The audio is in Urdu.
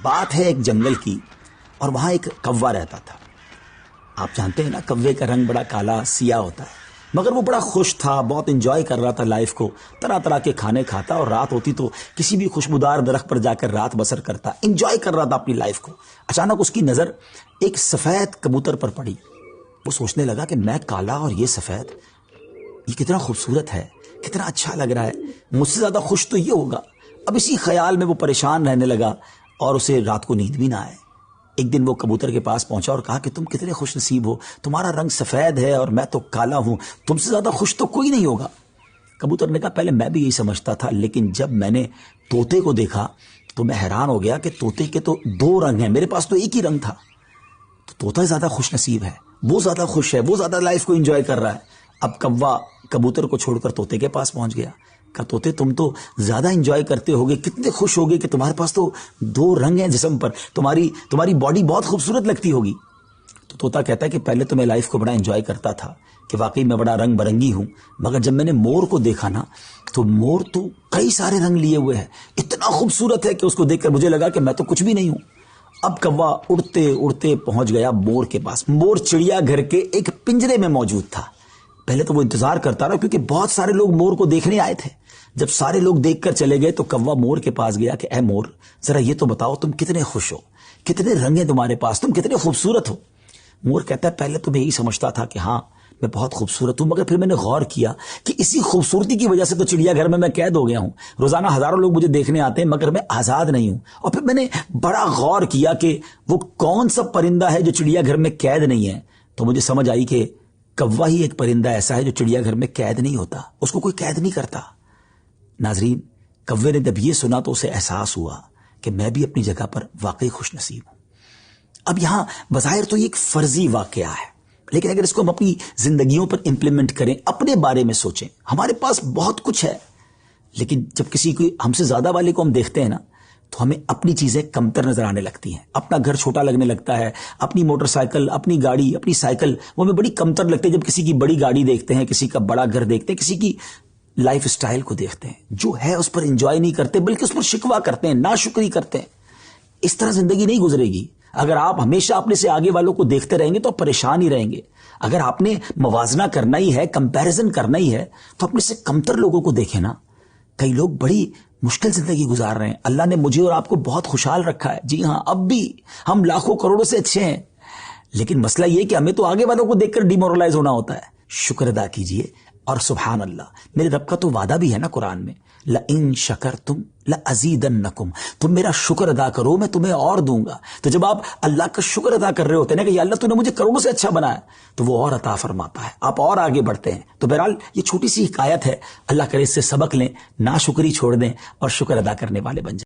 بات ہے ایک جنگل کی، اور وہاں ایک کوا رہتا تھا۔ آپ جانتے ہیں نا، کوے کا رنگ بڑا کالا سیاہ ہوتا ہے، مگر وہ بڑا خوش تھا، بہت انجوائے کر رہا تھا لائف کو، طرح طرح کے کھانے کھاتا، اور رات ہوتی تو کسی بھی خوشبودار درخت پر جا کر رات بسر کرتا، انجوائے کر رہا تھا اپنی لائف کو۔ اچانک اس کی نظر ایک سفید کبوتر پر پڑی۔ وہ سوچنے لگا کہ میں کالا اور یہ سفید، یہ کتنا خوبصورت ہے، کتنا اچھا لگ رہا ہے، مجھ سے زیادہ خوش تو یہ ہوگا۔ اب اسی خیال میں وہ پریشان رہنے لگا اور اسے رات کو نیند بھی نہ آئے۔ ایک دن وہ کبوتر کے پاس پہنچا اور کہا کہ تم کتنے خوش نصیب ہو، تمہارا رنگ سفید ہے اور میں تو کالا ہوں، تم سے زیادہ خوش تو کوئی نہیں ہوگا۔ کبوتر نے کہا پہلے میں بھی یہی سمجھتا تھا، لیکن جب میں نے طوطے کو دیکھا تو میں حیران ہو گیا کہ طوطے کے تو دو رنگ ہیں، میرے پاس تو ایک ہی رنگ تھا۔ تو طوطا زیادہ خوش نصیب ہے، وہ زیادہ خوش ہے، وہ زیادہ لائف کو انجوائے کر رہا ہے۔ اب کوا کبوتر کو چھوڑ کر طوطے کے پاس پہنچ گیا۔ کہا طوطے تم تو زیادہ انجوائے کرتے ہوگے، کتنے خوش ہوگے کہ تمہارے پاس تو دو رنگ ہیں جسم پر، تمہاری باڈی بہت خوبصورت لگتی ہوگی۔ تو طوطا کہتا ہے کہ پہلے تو میں لائف کو بڑا انجوائے کرتا تھا کہ واقعی میں بڑا رنگ برنگی ہوں، مگر جب میں نے مور کو دیکھا نا تو مور تو کئی سارے رنگ لیے ہوئے ہے، اتنا خوبصورت ہے کہ اس کو دیکھ کر مجھے لگا کہ میں تو کچھ بھی نہیں ہوں۔ اب کوا اڑتے اڑتے پہنچ گیا مور کے پاس۔ مور چڑیا گھر کے ایک پنجرے میں موجود تھا۔ پہلے تو وہ انتظار کرتا رہا کیونکہ بہت سارے لوگ مور کو دیکھنے آئے تھے۔ جب سارے لوگ دیکھ کر چلے گئے تو کوا مور کے پاس گیا کہ اے مور، ذرا یہ تو بتاؤ تم کتنے خوش ہو، کتنے رنگ ہیں تمہارے پاس، تم کتنے خوبصورت ہو۔ مور کہتا ہے پہلے تو میں یہی سمجھتا تھا کہ ہاں میں بہت خوبصورت ہوں، مگر پھر میں نے غور کیا کہ اسی خوبصورتی کی وجہ سے تو چڑیا گھر میں قید ہو گیا ہوں، روزانہ ہزاروں لوگ مجھے دیکھنے آتے ہیں مگر میں آزاد نہیں ہوں۔ اور پھر میں نے بڑا غور کیا کہ وہ کون سا پرندہ ہے جو چڑیا گھر میں قید نہیں ہے، تو مجھے سمجھ آئی کہ کوا ہی ایک پرندہ ایسا ہے جو چڑیا گھر میں قید نہیں ہوتا، اس کو کوئی قید نہیں کرتا۔ ناظرین، کوے نے جب یہ سنا تو اسے احساس ہوا کہ میں بھی اپنی جگہ پر واقعی خوش نصیب ہوں۔ اب یہاں بظاہر تو یہ ایک فرضی واقعہ ہے، لیکن اگر اس کو ہم اپنی زندگیوں پر امپلیمنٹ کریں، اپنے بارے میں سوچیں، ہمارے پاس بہت کچھ ہے، لیکن جب کسی کو ہم سے زیادہ والے کو ہم دیکھتے ہیں نا تو ہمیں اپنی چیزیں کمتر نظر آنے لگتی ہیں، اپنا گھر چھوٹا لگنے لگتا ہے، اپنی موٹر سائیکل، اپنی گاڑی، اپنی سائیکل وہ ہمیں بڑی کمتر لگتی ہے جب کسی کی بڑی گاڑی دیکھتے ہیں، کسی کا بڑا گھر دیکھتے ہیں، کسی کی لائف سٹائل کو دیکھتے ہیں، جو ہے اس پر انجوائے نہیں کرتے بلکہ اس پر شکوہ کرتے ہیں، ناشکری کرتے ہیں۔ اس طرح زندگی نہیں گزرے گی۔ اگر آپ ہمیشہ اپنے سے آگے والوں کو دیکھتے رہیں گے تو آپ پریشان ہی رہیں گے۔ اگر آپ نے موازنہ کرنا ہی ہے، کمپیریزن کرنا ہی ہے، تو اپنے سے کمتر لوگوں کو دیکھیں نا۔ کئی لوگ بڑی مشکل زندگی گزار رہے ہیں، اللہ نے مجھے اور آپ کو بہت خوشحال رکھا ہے، جی ہاں اب بھی ہم لاکھوں کروڑوں سے اچھے ہیں، لیکن مسئلہ یہ کہ ہمیں تو آگے والوں کو دیکھ کر ڈیمورلائز ہونا ہوتا ہے۔ شکر ادا کیجئے، اور سبحان اللہ، میرے رب کا تو وعدہ بھی ہے نا قرآن میں، لَإِن شَكَرْتُمْ لَأَزِيدَنَّكُمْ، تم میرا شکر ادا کرو میں تمہیں اور دوں گا۔ تو جب آپ اللہ کا شکر ادا کر رہے ہوتے ہیں نا کہ یا اللہ تو نے مجھے کروڑوں سے اچھا بنایا، تو وہ اور عطا فرماتا ہے، آپ اور آگے بڑھتے ہیں۔ تو بہرحال یہ چھوٹی سی حکایت ہے، اللہ کرے اس سے سبق لیں، ناشکری چھوڑ دیں اور شکر ادا کرنے والے بن جائیں۔